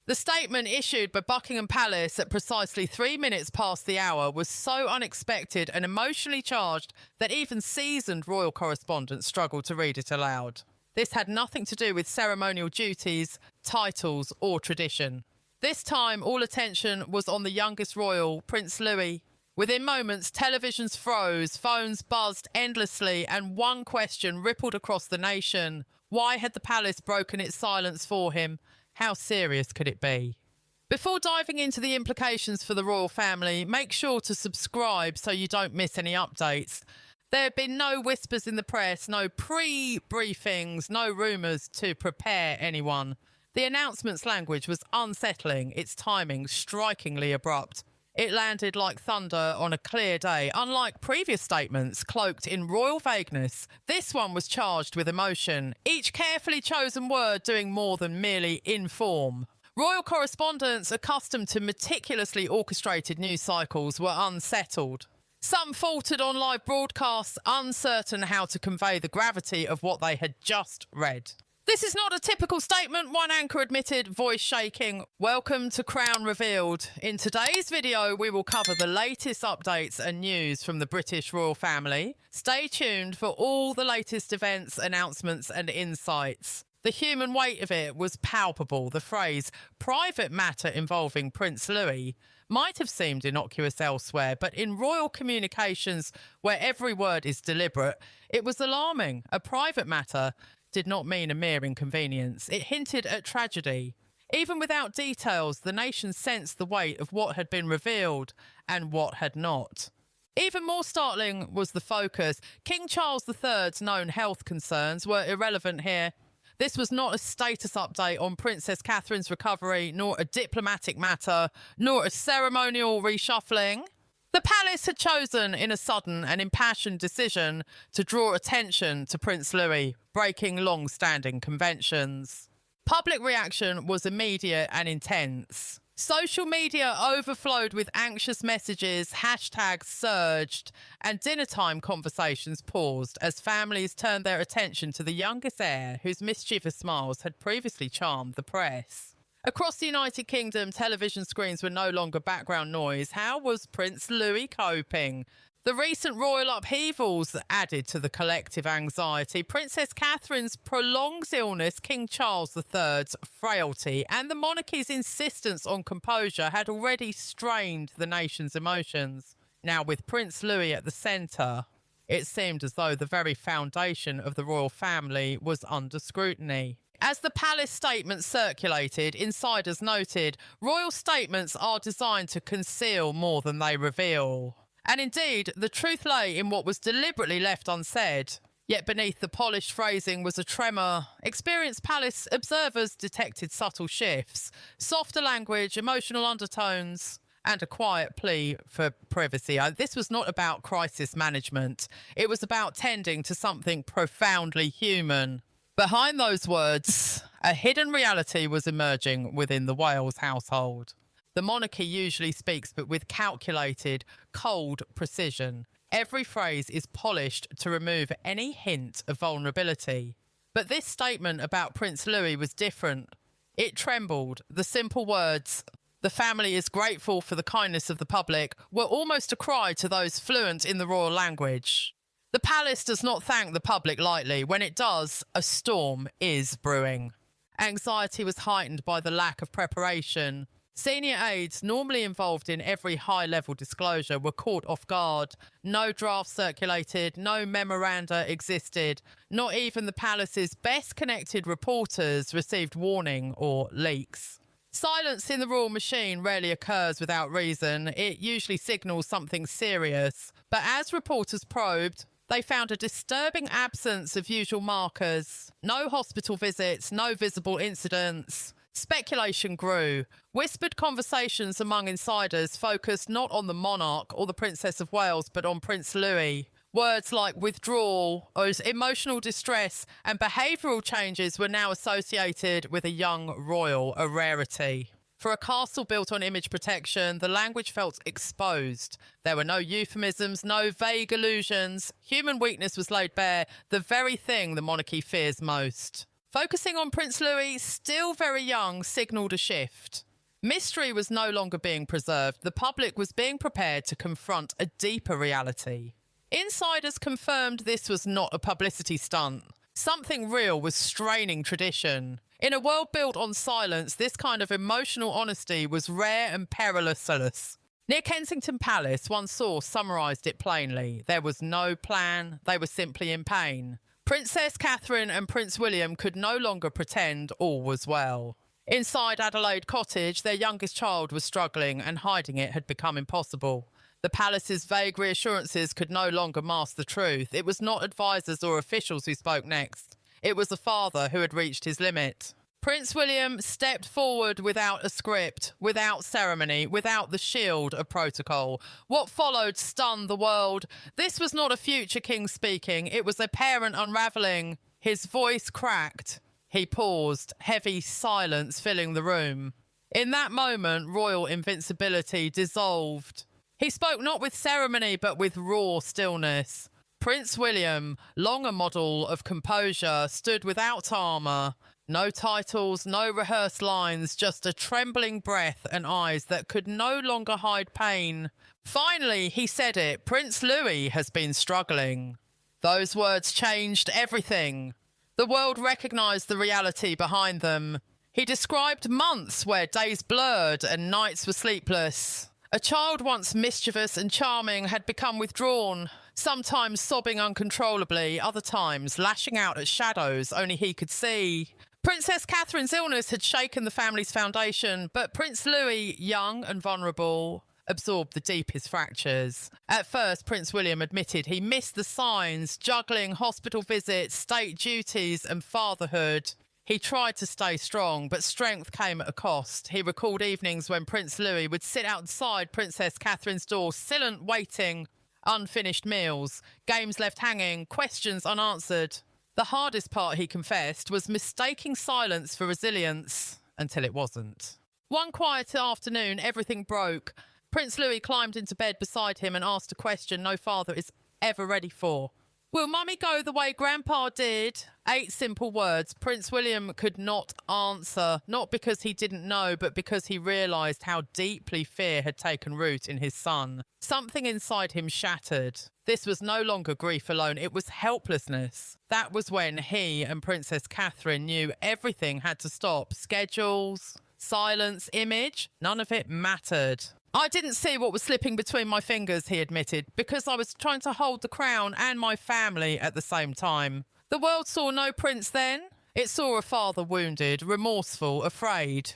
The statement issued by Buckingham Palace at precisely 3 minutes past the hour was so unexpected and emotionally charged that even seasoned royal correspondents struggled to read it aloud. This had nothing to do with ceremonial duties, titles, or tradition. This time, all attention was on the youngest royal, Prince Louie. Within moments, televisions froze, phones buzzed endlessly, and one question rippled across the nation. Why had the palace broken its silence for him? How serious could it be? Before diving into the implications for the royal family, make sure to subscribe so you don't miss any updates. There have been no whispers in the press, no pre-briefings, no rumours to prepare anyone. The announcement's language was unsettling, its timing strikingly abrupt. It landed like thunder on a clear day. Unlike previous statements cloaked in royal vagueness, this one was charged with emotion, each carefully chosen word doing more than merely inform. Royal correspondents accustomed to meticulously orchestrated news cycles were unsettled. Some faltered on live broadcasts, uncertain how to convey the gravity of what they had just read. This is not a typical statement, one anchor admitted, voice shaking. Welcome to Crown Revealed. In today's video, we will cover the latest updates and news from the British royal family. Stay tuned for all the latest events, announcements and insights. The human weight of it was palpable. The phrase, private matter involving Prince Louie, might have seemed innocuous elsewhere, but in royal communications, where every word is deliberate, it was alarming. A private matter did not mean a mere inconvenience. It hinted at tragedy. Even without details, the nation sensed the weight of what had been revealed and what had not. Even more startling was the focus. King Charles III's known health concerns were irrelevant here. This was not a status update on Princess Catherine's recovery, nor a diplomatic matter, nor a ceremonial reshuffling. The palace had chosen, in a sudden and impassioned decision, to draw attention to Prince Louie, breaking long-standing conventions. Public reaction was immediate and intense. Social media overflowed with anxious messages, hashtags surged, and dinner-time conversations paused as families turned their attention to the youngest heir whose mischievous smiles had previously charmed the press. Across the United Kingdom, television screens were no longer background noise. How was Prince Louie coping? The recent royal upheavals added to the collective anxiety. Princess Catherine's prolonged illness, King Charles III's frailty, and the monarchy's insistence on composure had already strained the nation's emotions. Now, with Prince Louie at the centre, it seemed as though the very foundation of the royal family was under scrutiny. As the palace statement circulated, insiders noted, royal statements are designed to conceal more than they reveal. And indeed, the truth lay in what was deliberately left unsaid. Yet beneath the polished phrasing was a tremor. Experienced palace observers detected subtle shifts, softer language, emotional undertones, and a quiet plea for privacy. This was not about crisis management. It was about tending to something profoundly human. Behind those words, a hidden reality was emerging within the Wales household. The monarchy usually speaks, but with calculated, cold precision. Every phrase is polished to remove any hint of vulnerability. But this statement about Prince Louie was different. It trembled. The simple words, "The family is grateful for the kindness of the public," were almost a cry to those fluent in the royal language. The palace does not thank the public lightly. When it does, a storm is brewing. Anxiety was heightened by the lack of preparation. Senior aides, normally involved in every high-level disclosure, were caught off guard. No draft circulated, no memoranda existed. Not even the palace's best-connected reporters received warning or leaks. Silence in the royal machine rarely occurs without reason. It usually signals something serious. But as reporters probed, they found a disturbing absence of usual markers. No hospital visits, no visible incidents. Speculation grew. Whispered conversations among insiders focused not on the monarch or the Princess of Wales, but on Prince Louie. Words like withdrawal, or emotional distress, and behavioural changes were now associated with a young royal, a rarity. For a castle built on image protection, the language felt exposed. There were no euphemisms, no vague allusions. Human weakness was laid bare, the very thing the monarchy fears most. Focusing on Prince Louie, still very young, signalled a shift. Mystery was no longer being preserved. The public was being prepared to confront a deeper reality. Insiders confirmed this was not a publicity stunt. Something real was straining tradition. In a world built on silence, this kind of emotional honesty was rare and perilous. Near Kensington Palace, one source summarised it plainly. There was no plan. They were simply in pain. Princess Catherine and Prince William could no longer pretend all was well. Inside Adelaide Cottage, their youngest child was struggling, and hiding it had become impossible. The palace's vague reassurances could no longer mask the truth. It was not advisors or officials who spoke next. It was a father who had reached his limit. Prince William stepped forward without a script, without ceremony, without the shield of protocol. What followed stunned the world. This was not a future king speaking. It was a parent unravelling. His voice cracked. He paused, heavy silence filling the room. In that moment, royal invincibility dissolved. He spoke not with ceremony, but with raw stillness. Prince William, long a model of composure, stood without armour. No titles, no rehearsed lines, just a trembling breath and eyes that could no longer hide pain. Finally, he said it. Prince Louie has been struggling. Those words changed everything. The world recognised the reality behind them. He described months where days blurred and nights were sleepless. A child once mischievous and charming had become withdrawn, sometimes sobbing uncontrollably, other times lashing out at shadows only he could see. Princess Catherine's illness had shaken the family's foundation, but Prince Louis, young and vulnerable, absorbed the deepest fractures. At first, Prince William admitted he missed the signs, juggling hospital visits, state duties and fatherhood. He tried to stay strong, but strength came at a cost. He recalled evenings when Prince Louis would sit outside Princess Catherine's door, silent, waiting, unfinished meals, games left hanging, questions unanswered. The hardest part, he confessed, was mistaking silence for resilience, until it wasn't. One quiet afternoon, everything broke. Prince Louis climbed into bed beside him and asked a question no father is ever ready for. Will Mummy go the way Grandpa did? 8 simple words. Prince William could not answer, not because he didn't know, but because he realised how deeply fear had taken root in his son. Something inside him shattered. This was no longer grief alone, it was helplessness. That was when he and Princess Catherine knew everything had to stop. Schedules, silence, image, none of it mattered. I didn't see what was slipping between my fingers, he admitted, because I was trying to hold the crown and my family at the same time. The world saw no prince then. It saw a father wounded, remorseful, afraid.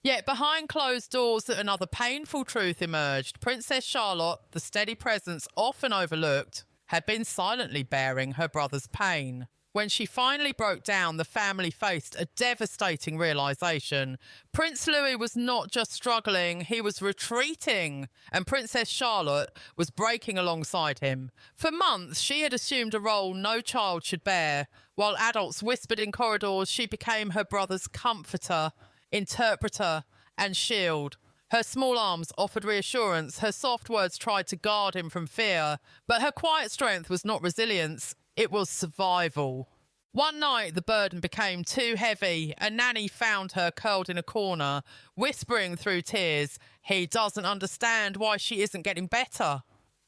Yet behind closed doors, another painful truth emerged. Princess Charlotte, the steady presence often overlooked, had been silently bearing her brother's pain. When she finally broke down, the family faced a devastating realisation. Prince Louis was not just struggling, he was retreating, and Princess Charlotte was breaking alongside him. For months, she had assumed a role no child should bear. While adults whispered in corridors, she became her brother's comforter, interpreter, and shield. Her small arms offered reassurance, her soft words tried to guard him from fear, but her quiet strength was not resilience. It was survival. One night, the burden became too heavy. A nanny found her curled in a corner, whispering through tears, "He doesn't understand why she isn't getting better."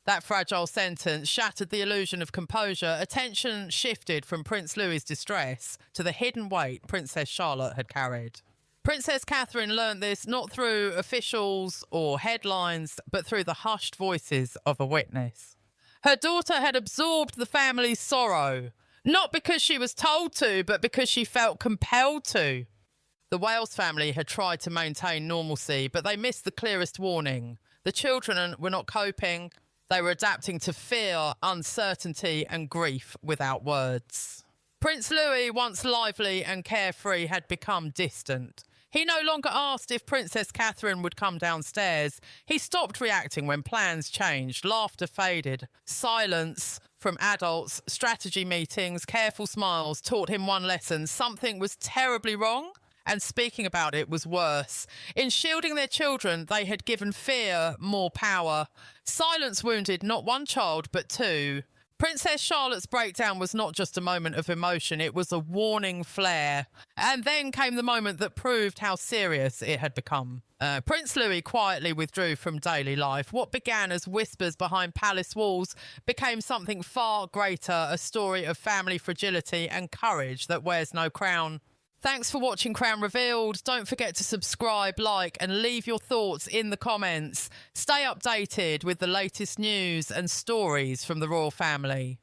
That fragile sentence shattered the illusion of composure. Attention shifted from Prince Louis's distress to the hidden weight Princess Charlotte had carried. Princess Catherine learnt this not through officials or headlines, but through the hushed voices of a witness. Her daughter had absorbed the family's sorrow, not because she was told to, but because she felt compelled to. The Wales family had tried to maintain normalcy, but they missed the clearest warning. The children were not coping. They were adapting to fear, uncertainty, and grief without words. Prince Louis, once lively and carefree, had become distant. He no longer asked if Princess Catherine would come downstairs. He stopped reacting when plans changed. Laughter faded. Silence from adults, strategy meetings, careful smiles taught him one lesson. Something was terribly wrong, and speaking about it was worse. In shielding their children, they had given fear more power. Silence wounded not one child, but 2. Princess Charlotte's breakdown was not just a moment of emotion, it was a warning flare. And then came the moment that proved how serious it had become. Prince Louie quietly withdrew from daily life. What began as whispers behind palace walls became something far greater, a story of family fragility and courage that wears no crown. Thanks for watching Crown Revealed. Don't forget to subscribe, like, and leave your thoughts in the comments. Stay updated with the latest news and stories from the royal family.